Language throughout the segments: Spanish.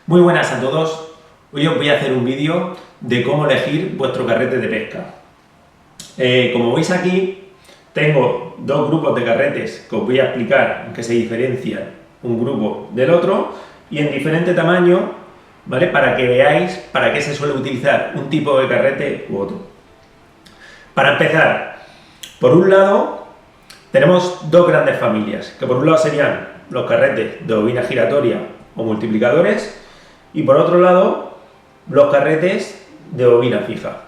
Muy buenas a todos, hoy os voy a hacer un vídeo de cómo elegir vuestro carrete de pesca. Como veis aquí, tengo dos grupos de carretes que os voy a explicar en qué se diferencian un grupo del otro y en diferente tamaño, ¿vale? Para que veáis para qué se suele utilizar un tipo de carrete u otro. Para empezar, por un lado, tenemos dos grandes familias, que por un lado serían los carretes de bobina giratoria o multiplicadores, y por otro lado, los carretes de bobina fija.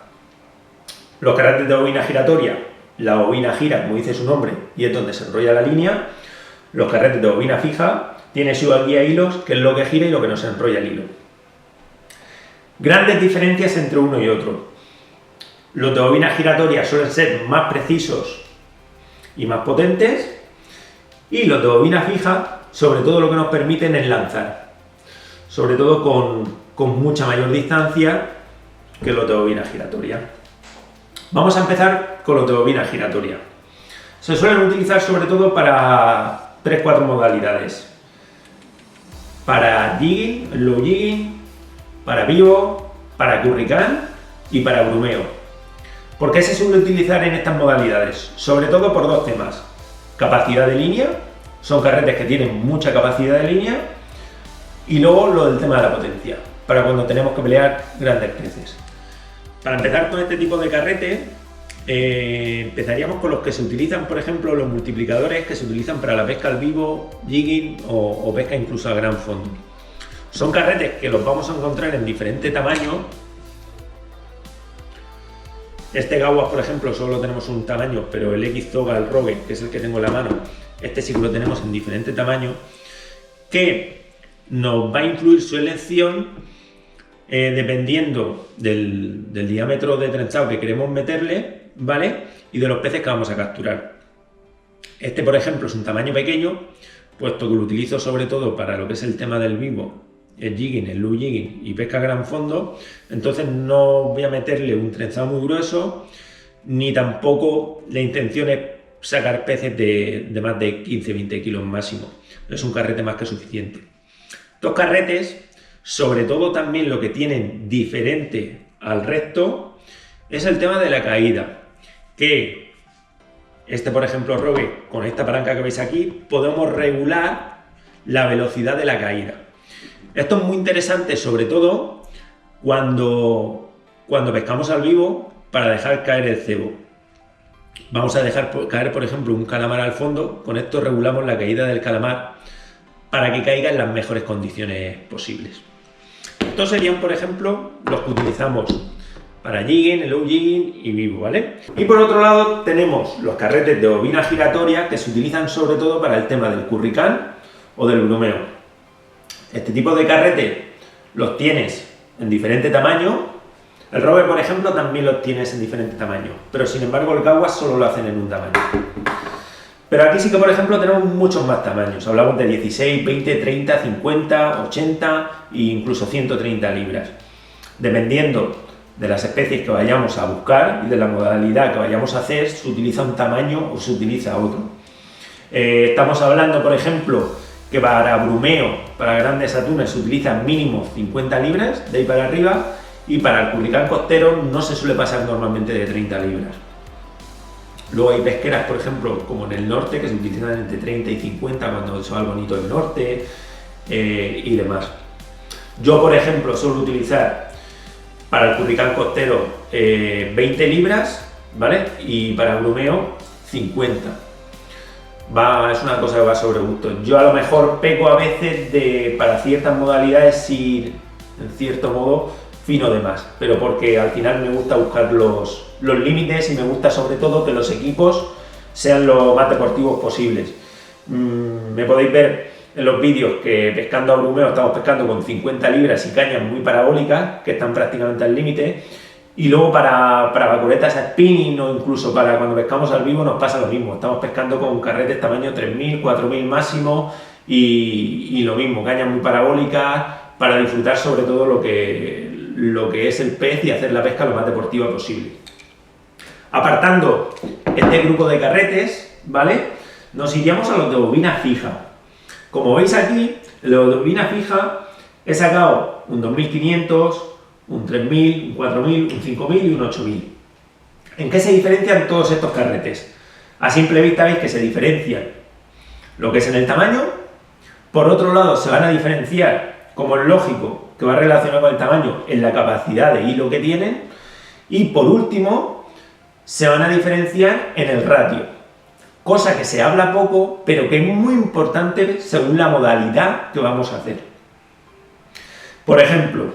Los carretes de bobina giratoria, la bobina gira, como dice su nombre, y es donde se enrolla la línea. Los carretes de bobina fija tienen su guía hilos, que es lo que gira y lo que no se enrolla el hilo. Grandes diferencias entre uno y otro. Los de bobina giratoria suelen ser más precisos y más potentes, y los de bobina fija, sobre todo lo que nos permiten es lanzar. Sobre todo con mucha mayor distancia que los de bobina giratoria. Vamos a empezar con los de bobina giratoria. Se suelen utilizar sobre todo para 3-4 modalidades. Para jigging, low jigging, para vivo, para curricán y para brumeo. ¿Por qué se suele utilizar en estas modalidades? Sobre todo por dos temas. Capacidad de línea, son carretes que tienen mucha capacidad de línea, y luego lo del tema de la potencia, para cuando tenemos que pelear grandes peces. Para empezar con este tipo de carrete, empezaríamos con los que se utilizan, por ejemplo, los multiplicadores que se utilizan para la pesca al vivo, jigging o pesca incluso a gran fondo. Son carretes que los vamos a encontrar en diferente tamaño. Este Gawas, por ejemplo, solo tenemos un tamaño, pero el X-Zoga, el Rogue, que es el que tengo en la mano, este sí que lo tenemos en diferente tamaño, que nos va a influir su elección dependiendo del diámetro de trenzado que queremos meterle, ¿vale? Y de los peces que vamos a capturar. Este, por ejemplo, es un tamaño pequeño, puesto que lo utilizo sobre todo para lo que es el tema del vivo, el jigging, el low jigging y pesca a gran fondo. Entonces no voy a meterle un trenzado muy grueso, ni tampoco la intención es sacar peces de más de 15-20 kilos máximo. Es un carrete más que suficiente. Estos carretes, sobre todo también lo que tienen diferente al resto, es el tema de la caída. Que este, por ejemplo, Rogue, con esta palanca que veis aquí, podemos regular la velocidad de la caída. Esto es muy interesante, sobre todo cuando pescamos al vivo para dejar caer el cebo. Vamos a dejar caer, por ejemplo, un calamar al fondo. Con esto regulamos la caída del calamar para que caiga en las mejores condiciones posibles. Estos serían, por ejemplo, los que utilizamos para jigging, low jigging y vivo, ¿vale? Y por otro lado tenemos los carretes de bobina giratoria que se utilizan sobre todo para el tema del curricán o del brumeo. Este tipo de carrete los tienes en diferente tamaño. El Rogue, por ejemplo, también los tienes en diferente tamaño, pero sin embargo el Gawas solo lo hacen en un tamaño. Pero aquí sí que, por ejemplo, tenemos muchos más tamaños. Hablamos de 16, 20, 30, 50, 80 e incluso 130 libras. Dependiendo de las especies que vayamos a buscar y de la modalidad que vayamos a hacer, se utiliza un tamaño o se utiliza otro. Estamos hablando, por ejemplo, que para brumeo, para grandes atunes, se utilizan mínimo 50 libras, de ahí para arriba, y para el curricán costero no se suele pasar normalmente de 30 libras. Luego hay pesqueras, por ejemplo, como en el norte, que se utilizan entre 30 y 50 cuando se va al bonito del norte y demás. Yo, por ejemplo, suelo utilizar para el curricán costero 20 libras, ¿vale? Y para el brumeo 50. Es una cosa que va sobre gusto. Yo a lo mejor peco a veces para ciertas modalidades ir, en cierto modo, fino de más, pero porque al final me gusta buscar los límites y me gusta sobre todo que los equipos sean lo más deportivos posibles. Me podéis ver en los vídeos que pescando a brumeo estamos pescando con 50 libras y cañas muy parabólicas que están prácticamente al límite, y luego para bacoretas a spinning o incluso para cuando pescamos al vivo nos pasa lo mismo. Estamos pescando con carretes tamaño 3000, 4000 máximo y lo mismo, cañas muy parabólicas para disfrutar sobre todo lo que es el pez y hacer la pesca lo más deportiva posible. Apartando este grupo de carretes, ¿vale? Nos iríamos a los de bobina fija. Como veis aquí, los de bobina fija he sacado un 2500, un 3000, un 4000, un 5000 y un 8000. ¿En qué se diferencian todos estos carretes? A simple vista veis que se diferencian lo que es en el tamaño. Por otro lado, se van a diferenciar, como es lógico, que va relacionado con el tamaño, en la capacidad de hilo que tienen. Y por último, se van a diferenciar en el ratio, cosa que se habla poco, pero que es muy importante según la modalidad que vamos a hacer. Por ejemplo,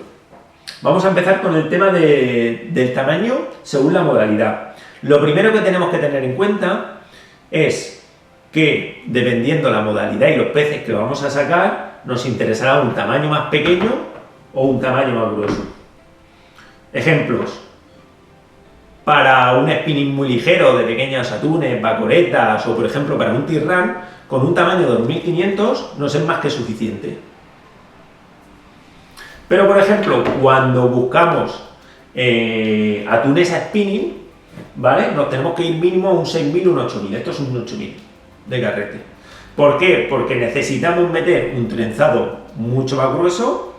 vamos a empezar con el tema del tamaño según la modalidad. Lo primero que tenemos que tener en cuenta es que, dependiendo la modalidad y los peces que vamos a sacar, nos interesará un tamaño más pequeño o un tamaño más grueso. Ejemplos: para un spinning muy ligero de pequeños atunes, bacoretas o por ejemplo para un tirrán, con un tamaño de 2500 nos es más que suficiente. Pero por ejemplo, cuando buscamos atunes a spinning, ¿vale? Nos tenemos que ir mínimo a un 6000 o un 8000. Esto es un 8000 de carrete. ¿Por qué? Porque necesitamos meter un trenzado mucho más grueso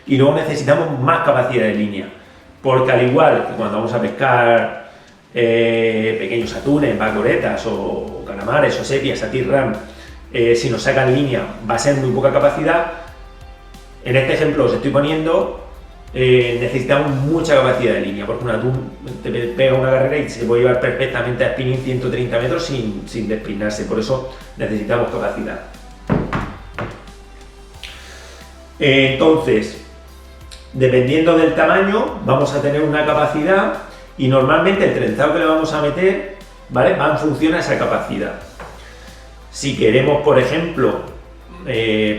y luego necesitamos más capacidad de línea. Porque al igual que cuando vamos a pescar pequeños atunes, bacoretas o calamares o sepias a tirrán, si nos sacan línea va a ser muy poca capacidad. En este ejemplo os estoy poniendo, necesitamos mucha capacidad de línea, porque un atún te pega una carrera y se puede llevar perfectamente a spinning 130 metros sin despeinarse, por eso necesitamos capacidad. Entonces, dependiendo del tamaño, vamos a tener una capacidad y normalmente el trenzado que le vamos a meter, ¿vale?, va en función a esa capacidad. Si queremos, por ejemplo,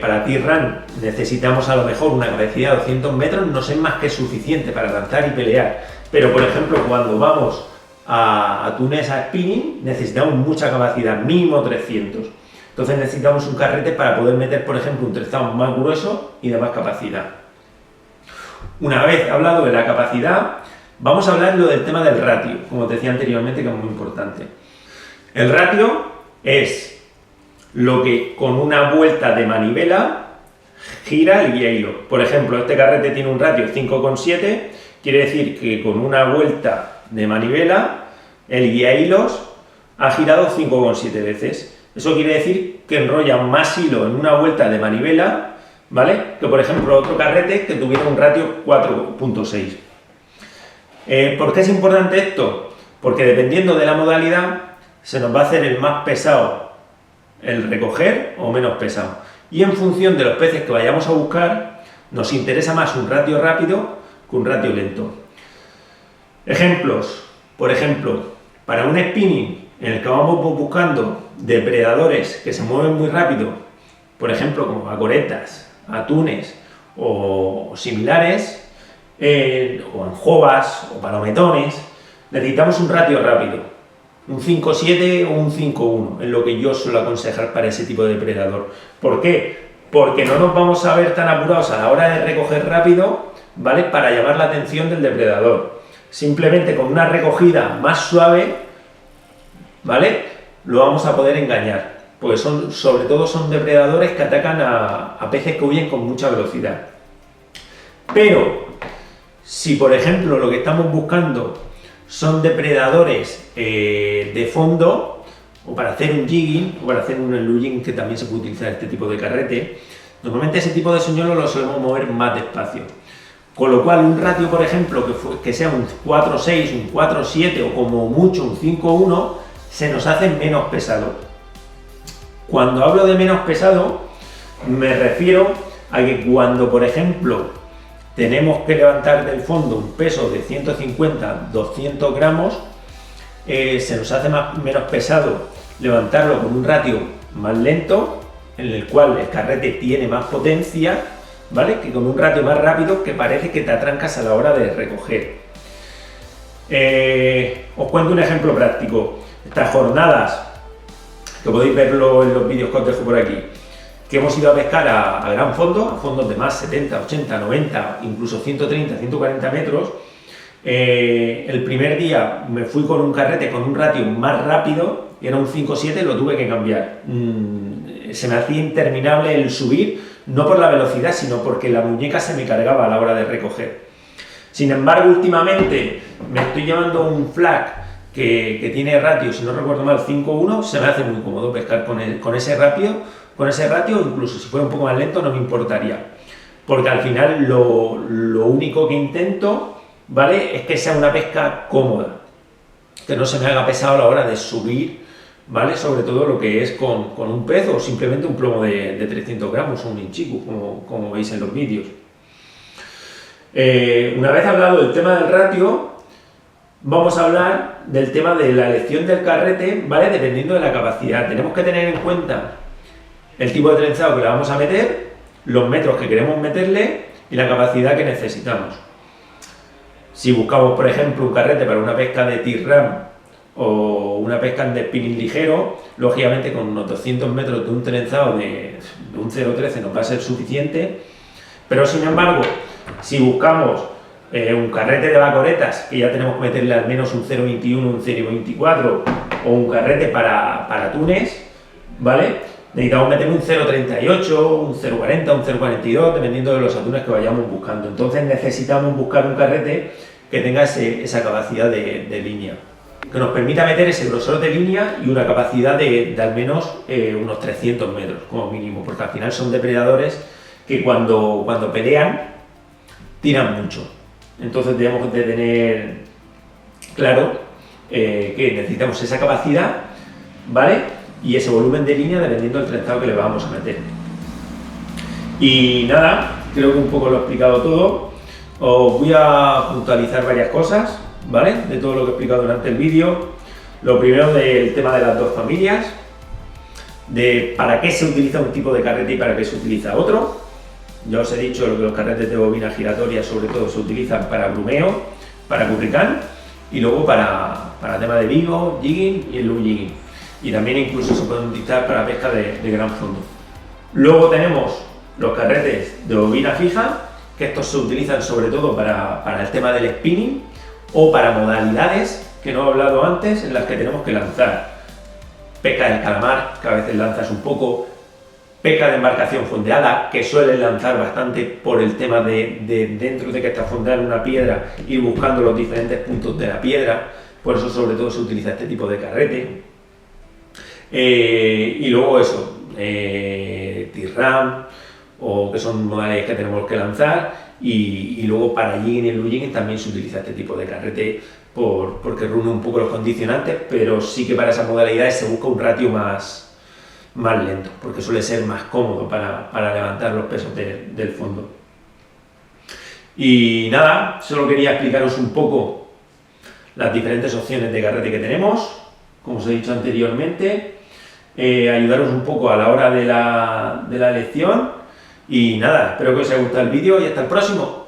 para tirrán necesitamos a lo mejor una capacidad de 200 metros, no es más que suficiente para lanzar y pelear. Pero, por ejemplo, cuando vamos a atunes a spinning, necesitamos mucha capacidad, mínimo 300. Entonces necesitamos un carrete para poder meter, por ejemplo, un trenzado más grueso y de más capacidad. Una vez hablado de la capacidad, vamos a hablar del tema del ratio, como te decía anteriormente, que es muy importante. El ratio es lo que con una vuelta de manivela gira el guía hilo. Por ejemplo, este carrete tiene un ratio 5,7, quiere decir que con una vuelta de manivela el guía hilos ha girado 5,7 veces. Eso quiere decir que enrolla más hilo en una vuelta de manivela, ¿vale?, que por ejemplo otro carrete que tuviera un ratio 4,6. ¿Por qué es importante esto? Porque dependiendo de la modalidad se nos va a hacer el más pesado el recoger o menos pesado, y en función de los peces que vayamos a buscar nos interesa más un ratio rápido que un ratio lento. Ejemplos: por ejemplo, para un spinning en el que vamos buscando depredadores que se mueven muy rápido, por ejemplo como bacoretas, atunes o similares, o anjovas o palometones, necesitamos un ratio rápido. Un 5,7 o un 5,1 es lo que yo suelo aconsejar para ese tipo de depredador. ¿Por qué? Porque no nos vamos a ver tan apurados a la hora de recoger rápido, ¿vale?, para llamar la atención del depredador. Simplemente con una recogida más suave, ¿vale?, lo vamos a poder engañar. Pues sobre todo son depredadores que atacan a peces que huyen con mucha velocidad. Pero si por ejemplo lo que estamos buscando son depredadores de fondo, o para hacer un jigging, o para hacer un eluting, que también se puede utilizar este tipo de carrete, normalmente ese tipo de señuelos lo solemos mover más despacio. Con lo cual un ratio, por ejemplo, que sea un 4,6, un 4,7 o como mucho un 5,1, se nos hace menos pesado. Cuando hablo de menos pesado, me refiero a que cuando, por ejemplo, tenemos que levantar del fondo un peso de 150-200 gramos, se nos hace menos pesado levantarlo con un ratio más lento, en el cual el carrete tiene más potencia, ¿vale?, que con un ratio más rápido, que parece que te atrancas a la hora de recoger. Os cuento un ejemplo práctico. Estas jornadas, que podéis verlo en los vídeos que os dejo por aquí, que hemos ido a pescar a gran fondo, a fondos de más 70, 80, 90, incluso 130, 140 metros. El primer día me fui con un carrete con un ratio más rápido, era un 5,7, lo tuve que cambiar. Se me hacía interminable el subir, no por la velocidad, sino porque la muñeca se me cargaba a la hora de recoger. Sin embargo, últimamente me estoy llevando un flag que tiene ratio, si no recuerdo mal, 5:1, se me hace muy cómodo pescar con ese ratio, incluso si fuera un poco más lento no me importaría, porque al final lo único que intento, ¿vale?, es que sea una pesca cómoda, que no se me haga pesado a la hora de subir, ¿vale?, sobre todo lo que es con un pez o simplemente un plomo de 300 gramos o un inchiku, como veis en los vídeos. Una vez hablado del tema del ratio, vamos a hablar del tema de la elección del carrete, ¿vale?, dependiendo de la capacidad. Tenemos que tener en cuenta el tipo de trenzado que le vamos a meter, los metros que queremos meterle y la capacidad que necesitamos. Si buscamos, por ejemplo, un carrete para una pesca de T-Ram o una pesca de spinning ligero, lógicamente con unos 200 metros de un trenzado de un 0.13 nos va a ser suficiente, pero sin embargo, si buscamos un carrete de bacoretas, que ya tenemos que meterle al menos un 0.21, un 0.24 o un carrete para tunes, ¿vale?, necesitamos meter un 0.38, un 0.40, un 0.42, dependiendo de los atunes que vayamos buscando. Entonces necesitamos buscar un carrete que tenga esa capacidad de línea, que nos permita meter ese grosor de línea y una capacidad de al menos unos 300 metros como mínimo, porque al final son depredadores que cuando pelean tiran mucho. Entonces debemos de tener claro que necesitamos esa capacidad, ¿vale?, y ese volumen de línea dependiendo del trenzado que le vamos a meter. Y nada, creo que un poco lo he explicado todo. Os voy a puntualizar varias cosas, ¿vale?, de todo lo que he explicado durante el vídeo. Lo primero del tema de las dos familias, de para qué se utiliza un tipo de carrete y para qué se utiliza otro. Ya os he dicho que los carretes de bobina giratoria sobre todo se utilizan para brumeo, para curricán y luego para tema de vigo, jigging y el loop jigging. Y también incluso se pueden utilizar para pesca de gran fondo. Luego tenemos los carretes de bobina fija, que estos se utilizan sobre todo para el tema del spinning o para modalidades que no he hablado antes, en las que tenemos que lanzar pesca del calamar, que a veces lanzas un poco, pesca de embarcación fondeada, que suelen lanzar bastante por el tema de dentro de que está fondeada en una piedra, ir buscando los diferentes puntos de la piedra, por eso sobre todo se utiliza este tipo de carrete. Y luego eso, T-Ram, o que son modalidades que tenemos que lanzar, y luego para jigging y loop jigging también se utiliza este tipo de carrete porque reúne un poco los condicionantes, pero sí que para esas modalidades se busca un ratio más lento, porque suele ser más cómodo para levantar los pesos del fondo. Y nada, solo quería explicaros un poco las diferentes opciones de carrete que tenemos, como os he dicho anteriormente, ayudaros un poco a la hora de la elección. Y nada, espero que os haya gustado el vídeo y hasta el próximo.